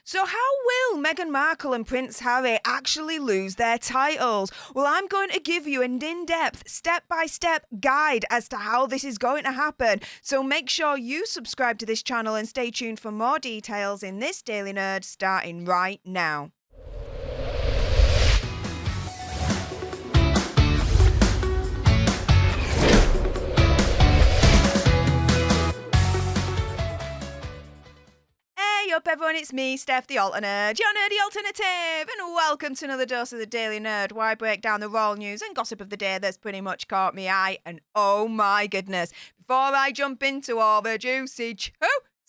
So how will Meghan Markle and Prince Harry actually lose their titles? Well, I'm going to give you an in-depth, step-by-step guide as to how this is going to happen. So make sure you subscribe to this channel and stay tuned for more details in this Daily Nerd starting right now. Hey up everyone, it's me, Stef the Alternate, your nerdy alternative, and welcome to another dose of the Daily Nerd, where I break down the royal news and gossip of the day that's pretty much caught me eye, and oh my goodness, before I jump into all the juicy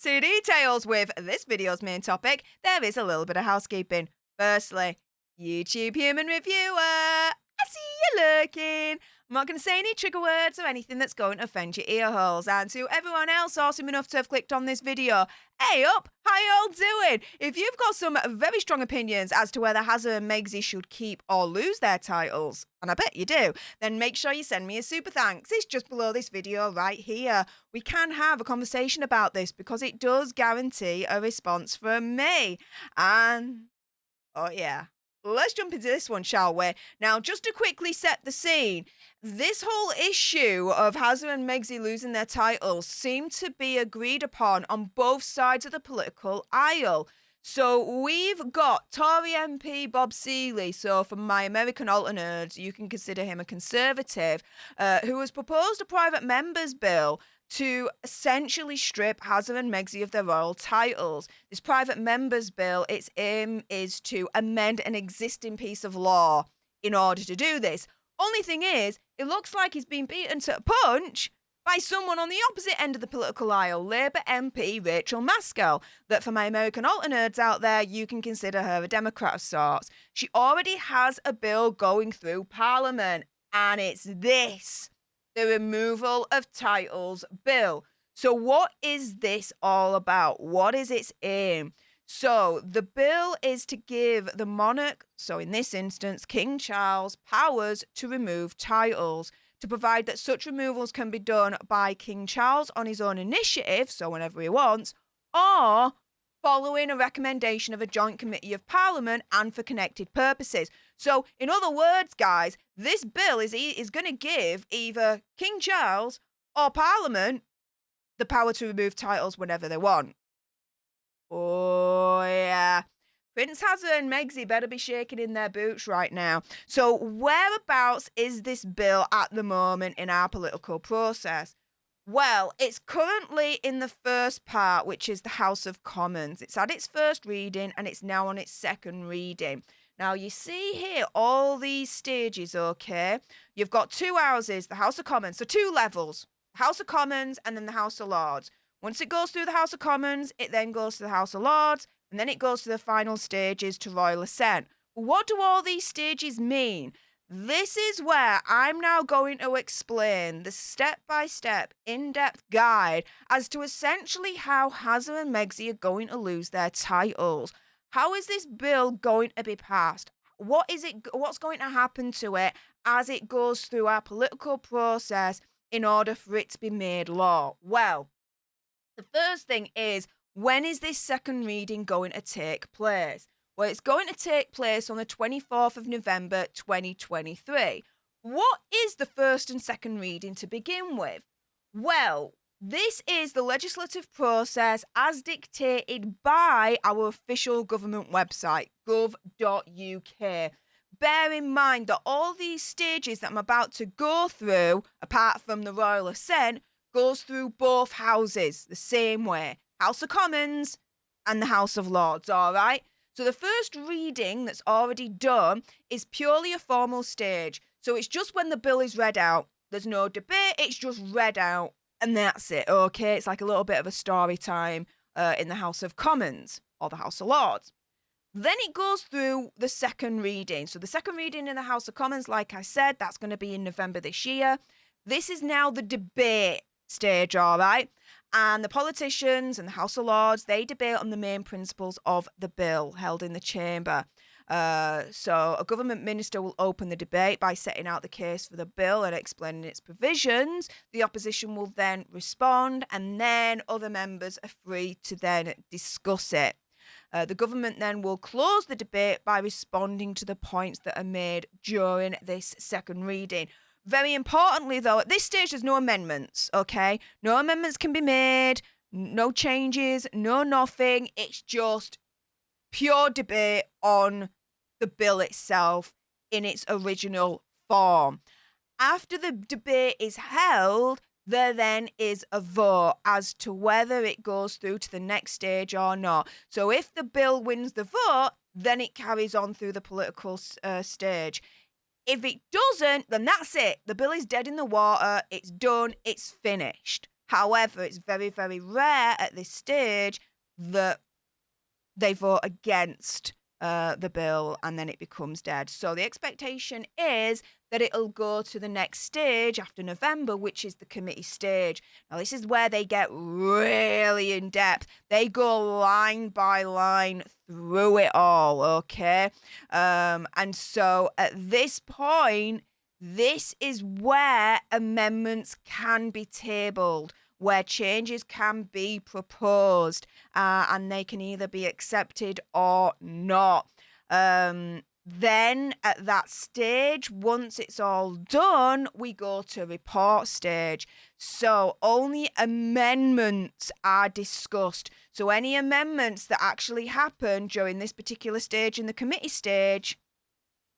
details with this video's main topic, there is a little bit of housekeeping. Firstly, YouTube human reviewer, I see you lurking. I'm not going to say any trigger words or anything that's going to offend your ear holes. And to everyone else awesome enough to have clicked on this video, hey up, how y'all doing? If you've got some very strong opinions as to whether Harry and Meghan should keep or lose their titles, and I bet you do, then make sure you send me a super thanks. It's just below this video right here. We can have a conversation about this because it does guarantee a response from me. And, oh yeah. Let's jump into this one, shall we? Now, just to quickly set the scene, this whole issue of Harry and Meghan losing their titles seemed to be agreed upon on both sides of the political aisle. So we've got Tory MP Bob Seeley, so for my American alternates, you can consider him a conservative, who has proposed a private members bill to essentially strip Harry and Meghan of their royal titles. This private members bill, its aim is to amend an existing piece of law in order to do this. Only thing is, it looks like he's been beaten to a punch by someone on the opposite end of the political aisle, Labour MP Rachael Maskell, that for my American alternates out there, you can consider her a Democrat of sorts. She already has a bill going through Parliament, and it's this. The removal of titles bill. So what is this all about? What is its aim? So the bill is to give the monarch, so in this instance, King Charles, powers to remove titles, to provide that such removals can be done by King Charles on his own initiative, so whenever he wants, or following a recommendation of a joint committee of Parliament and for connected purposes. So, in other words, guys, this bill is going to give either King Charles or Parliament the power to remove titles whenever they want. Oh, yeah. Prince Harry and Meghan better be shaking in their boots right now. So, whereabouts is this bill at the moment in our political process? Well, it's currently in the first part, which is the House of Commons. It's had its first reading and it's now on its second reading. Now, you see here all these stages, okay? You've got two houses, the House of Commons, so two levels, House of Commons and then the House of Lords. Once it goes through the House of Commons, it then goes to the House of Lords, and then it goes to the final stages to Royal Ascent. What do all these stages mean? This is where I'm now going to explain the step-by-step, in-depth guide as to essentially how Harry and Meghan are going to lose their titles. How is this bill going to be passed? What's going to happen to it as it goes through our political process in order for it to be made law? Well, the first thing is, when is this second reading going to take place? Well, it's going to take place on the 24th of November 2023. What is the first and second reading to begin with? Well, this is the legislative process as dictated by our official government website, gov.uk. Bear in mind that all these stages that I'm about to go through, apart from the Royal Ascent, goes through both houses the same way. House of Commons and the House of Lords, all right? So the first reading that's already done is purely a formal stage. So it's just when the bill is read out. There's no debate, it's just read out, and that's it, okay? It's like a little bit of a story time in the House of Commons or the House of Lords. Then it goes through the second reading. So the second reading in the House of Commons, like I said, that's going to be in November this year. This is now the debate stage, all right? And the politicians and the House of Lords, they debate on the main principles of the bill held in the chamber. So a government minister will open the debate by setting out the case for the bill and explaining its provisions. The opposition will then respond, and then other members are free to then discuss it. The government then will close the debate by responding to the points that are made during this second reading. Very importantly, though, at this stage, there's no amendments, okay? No amendments can be made, no changes, no nothing. It's just pure debate on the bill itself in its original form. After the debate is held, there then is a vote as to whether it goes through to the next stage or not. So if the bill wins the vote, then it carries on through the political stage. If it doesn't, then that's it. The bill is dead in the water. It's done. It's finished. However, it's very, very rare at this stage that they vote against the bill and then it becomes dead. So the expectation is that it'll go to the next stage after November, which is the committee stage. Now, this is where they get really in depth. They go line by line through it all, okay? And so at this point, this is where amendments can be tabled, where changes can be proposed, and they can either be accepted or not. Then at that stage, once it's all done, we go to report stage. So only amendments are discussed. So any amendments that actually happen during this particular stage in the committee stage,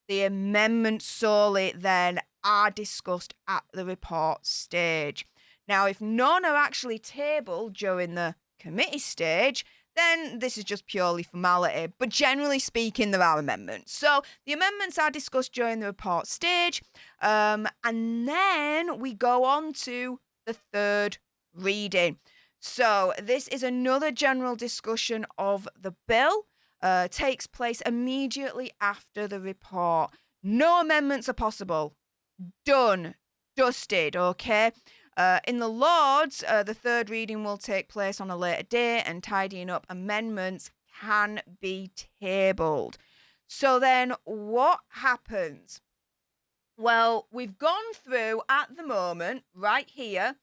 the amendments solely then are discussed at the report stage. Now, if none are actually tabled during the committee stage, then this is just purely formality. But generally speaking, there are amendments. So the amendments are discussed during the report stage. And then we go on to the third reading. So this is another general discussion of the bill. Takes place immediately after the report. No amendments are possible. Done. Dusted, okay? In the Lords, the third reading will take place on a later date and tidying up amendments can be tabled. So then what happens? Well, we've gone through at the moment, right here,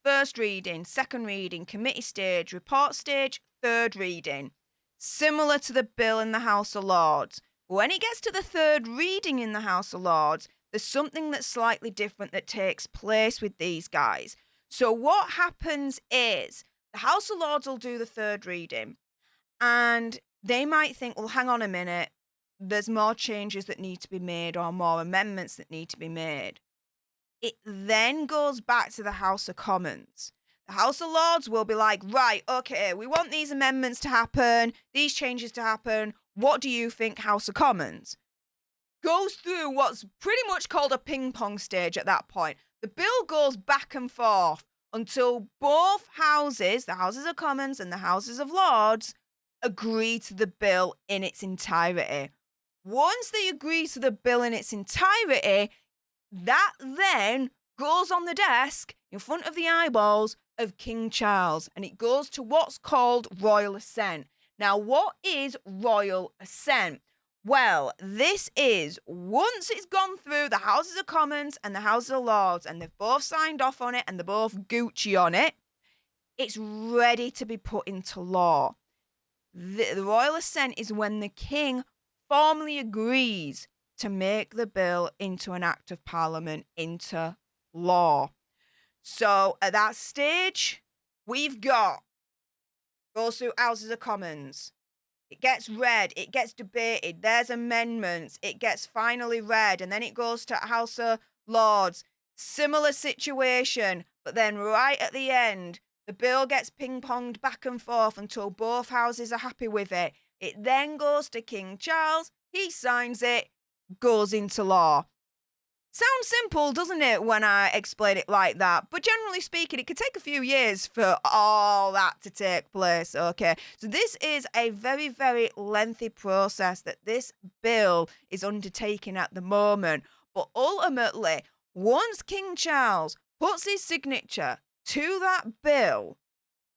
first reading, second reading, committee stage, report stage, third reading. Similar to the bill in the House of Lords. When it gets to the third reading in the House of Lords, there's something that's slightly different that takes place with these guys. So what happens is the House of Lords will do the third reading and they might think, well, hang on a minute, there's more changes that need to be made or more amendments that need to be made. It then goes back to the House of Commons. The House of Lords will be like, right, okay, we want these amendments to happen, these changes to happen. What do you think, House of Commons? Goes through what's pretty much called a ping pong stage at that point. The bill goes back and forth until both houses, the Houses of Commons and the Houses of Lords, agree to the bill in its entirety. Once they agree to the bill in its entirety, that then goes on the desk in front of the eyeballs of King Charles, and it goes to what's called Royal Ascent. Now, what is Royal Ascent? Well, this is, once it's gone through the Houses of Commons and the Houses of Lords, and they've both signed off on it and they're both Gucci on it, it's ready to be put into law. The Royal Assent is when the King formally agrees to make the bill into an Act of Parliament, into law. So at that stage, we've got, goes through Houses of Commons. It gets read, it gets debated, there's amendments, it gets finally read, and then it goes to House of Lords. Similar situation, but then right at the end, the bill gets ping-ponged back and forth until both houses are happy with it. It then goes to King Charles, he signs it, goes into law. Sounds simple, doesn't it, when I explain it like that? But generally speaking, it could take a few years for all that to take place, okay? So this is a very, very lengthy process that this bill is undertaking at the moment. But ultimately, once King Charles puts his signature to that bill,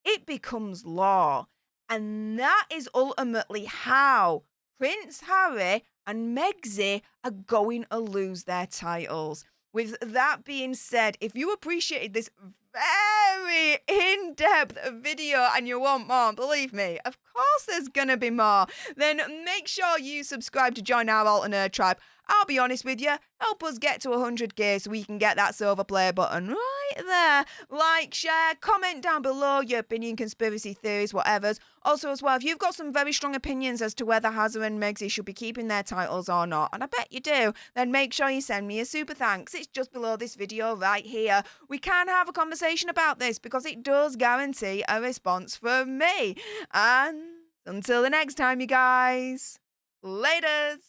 it becomes law. And that is ultimately how Prince Harry and Megxie are going to lose their titles. With that being said, if you appreciated this very in-depth video and you want more, believe me, of course there's gonna be more, then make sure you subscribe to join our alternate tribe. I'll be honest with you, help us get to 100k so we can get that silver play button right there. Like, share, comment down below your opinion, conspiracy theories, whatever's. Also, as well, if you've got some very strong opinions as to whether Harry and Meghan should be keeping their titles or not, and I bet you do, then make sure you send me a super thanks. It's just below this video right here. We can have a conversation about this because it does guarantee a response from me. And until the next time, you guys, laters.